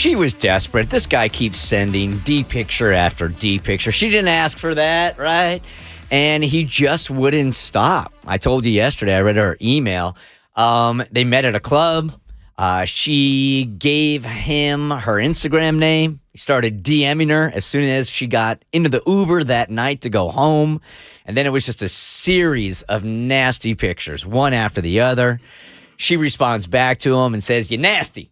She was desperate. This guy keeps sending D picture after D picture. She didn't ask for that, right? And he just wouldn't stop. I told you yesterday, I read her email. They met at a club. She gave him her Instagram name. He started DMing her as soon as she got into the Uber that night to go home. And then it was just a series of nasty pictures, one after the other. She responds back to him and says, "You're nasty,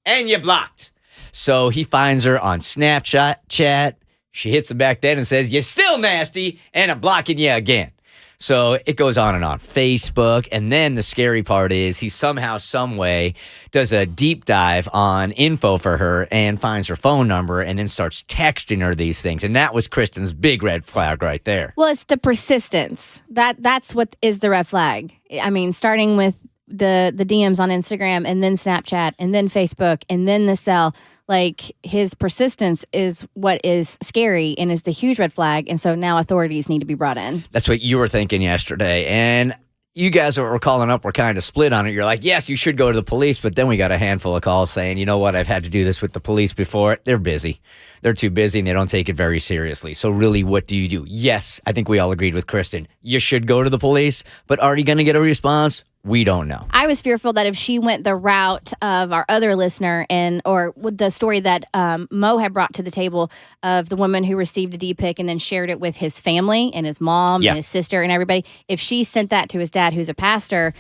and you're blocked." So he finds her on Snapchat chat. She hits him back then and says, "You're still nasty, and I'm blocking you again." So it goes on and on Facebook. And then the scary part is he somehow, some way does a deep dive on info for her and finds her phone number and then starts texting her these things. And that was Kristen's big red flag right there. Well, it's the persistence. That's what is the red flag. I mean, starting with the DMs on Instagram and then Snapchat and then Facebook and then the cell. Like, his persistence is what is scary and is the huge red flag. And so now authorities need to be brought in. That's what you were thinking yesterday. And you guys that were calling up were kind of split on it. You're like, yes, you should go to the police. But then we got a handful of calls saying, you know what, I've had to do this with the police before. They're busy. They're too busy and they don't take it very seriously. So really, what do you do? Yes, I think we all agreed with Kristen. You should go to the police. But are you going to get a response? We don't know. I was fearful that if she went the route of our other listener or with the story that Mo had brought to the table of the woman who received a D-pic and then shared it with his family and his mom and his sister and everybody, if she sent that to his dad, who's a pastor,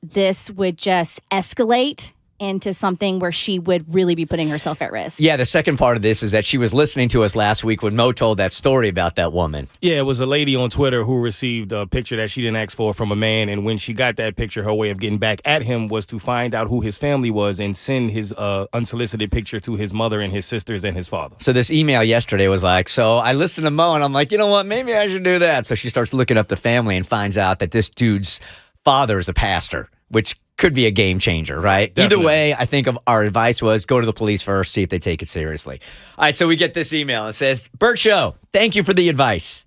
this would just escalate into something where she would really be putting herself at risk. Yeah, the second part of this is that she was listening to us last week when Mo told that story about that woman. Yeah, it was a lady on Twitter who received a picture that she didn't ask for from a man, and when she got that picture, her way of getting back at him was to find out who his family was and send his unsolicited picture to his mother and his sisters and his father. So this email yesterday was like, so I listened to Mo and I'm like, you know what, maybe I should do that. So she starts looking up the family and finds out that this dude's father is a pastor, which could be a game changer, right? Definitely. Either way, I think of our advice was go to the police first, see if they take it seriously. All right, so we get this email. It says, Bert Show, thank you for the advice. ...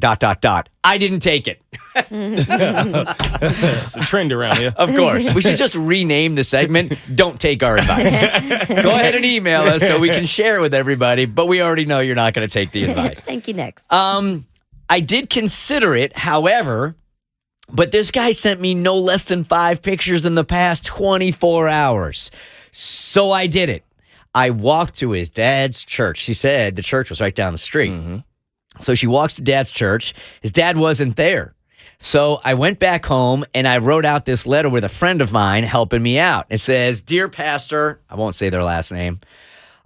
I didn't take it. It's a trend around here. Of course. We should just rename the segment, Don't Take Our Advice. Go ahead and email us so we can share it with everybody, but we already know you're not going to take the advice. Thank you, next. I did consider it, however, but this guy sent me no less than 5 pictures in the past 24 hours. So I did it. I walked to his dad's church. She said the church was right down the street. Mm-hmm. So she walks to dad's church. His dad wasn't there. So I went back home and I wrote out this letter with a friend of mine helping me out. It says, "Dear Pastor," I won't say their last name,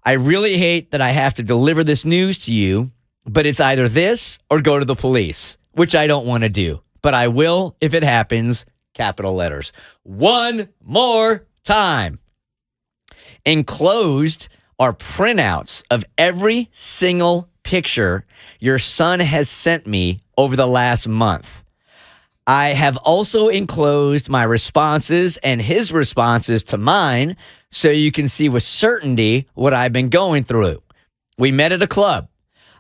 "I really hate that I have to deliver this news to you, but it's either this or go to the police, which I don't want to do. But I will if it happens," capital letters. One more time. Enclosed are printouts of every single picture your son has sent me over the last month. I have also enclosed my responses and his responses to mine so you can see with certainty what I've been going through. We met at a club.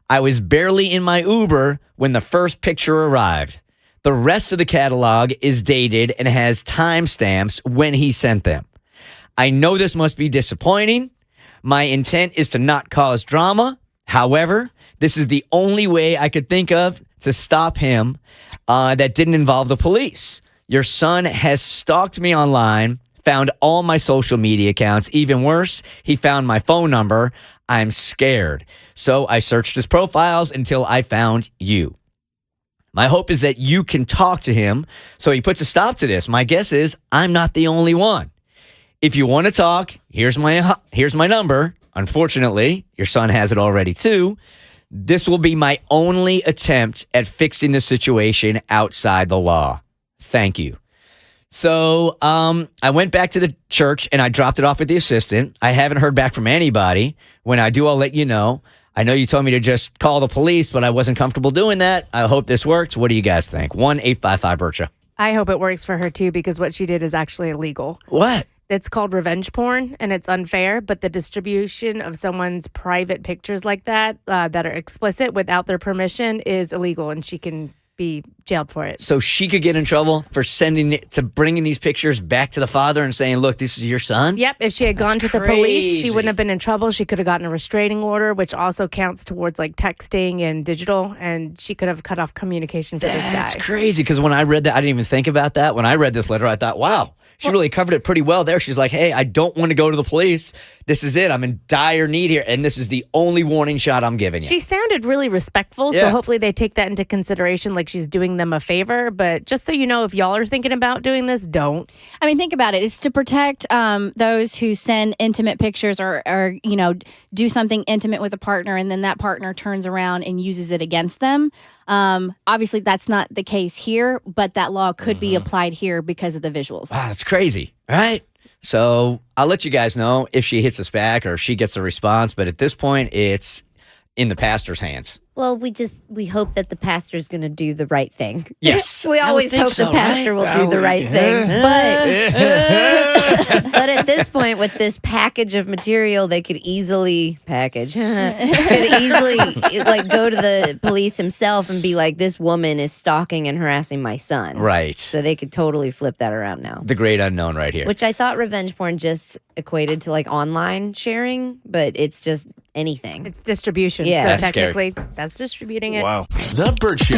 I was barely in my Uber when the first picture arrived. The rest of the catalog is dated and has timestamps when he sent them. I know this must be disappointing. My intent is to not cause drama. However, this is the only way I could think of to stop him that didn't involve the police. Your son has stalked me online, found all my social media accounts. Even worse, he found my phone number. I'm scared. So I searched his profiles until I found you. My hope is that you can talk to him so he puts a stop to this. My guess is I'm not the only one. If you want to talk, here's my number. Unfortunately, your son has it already too. This will be my only attempt at fixing the situation outside the law. Thank you. So I went back to the church and I dropped it off with the assistant. I haven't heard back from anybody. When I do, I'll let you know. I know you told me to just call the police, but I wasn't comfortable doing that. I hope this works. What do you guys think? 1-855-BERTSHA. I hope it works for her too, because what she did is actually illegal. What? It's called revenge porn, and it's unfair, but the distribution of someone's private pictures like that, that are explicit without their permission, is illegal, and she can be jailed for it. So she could get in trouble for bringing these pictures back to the father and saying, look, this is your son? Yep. If she had gone to the crazy. police, she wouldn't have been in trouble. She could have gotten a restraining order, which also counts towards like texting and digital. And she could have cut off communication for this guy. That's crazy. Because when I read that, I didn't even think about that. When I read this letter, I thought, wow, she really covered it pretty well there. She's like, hey, I don't want to go to the police. This is it. I'm in dire need here. And this is the only warning shot I'm giving you. She sounded really respectful. So Yeah. hopefully they take that into consideration, like she's doing them a favor. But just so you know, if y'all are thinking about doing this, don't. I mean, think about it. It's to protect those who send intimate pictures or do something intimate with a partner, and then that partner turns around and uses it against them. Obviously, that's not the case here, but that law could be applied here because of the visuals. Wow, that's crazy, right? So I'll let you guys know if she hits us back or if she gets a response. But at this point, it's in the pastor's hands. Well, we hope that the pastor's going to do the right thing. Yes. We always hope the pastor will do the right thing. But at this point, with this package of material, they could easily like go to the police himself and be like, this woman is stalking and harassing my son. Right. So they could totally flip that around now. The great unknown right here. Which I thought revenge porn just equated to like online sharing, but it's just anything. It's distribution. Yeah. So That's scary. technically, that's distributing it. Wow. The Bert Show.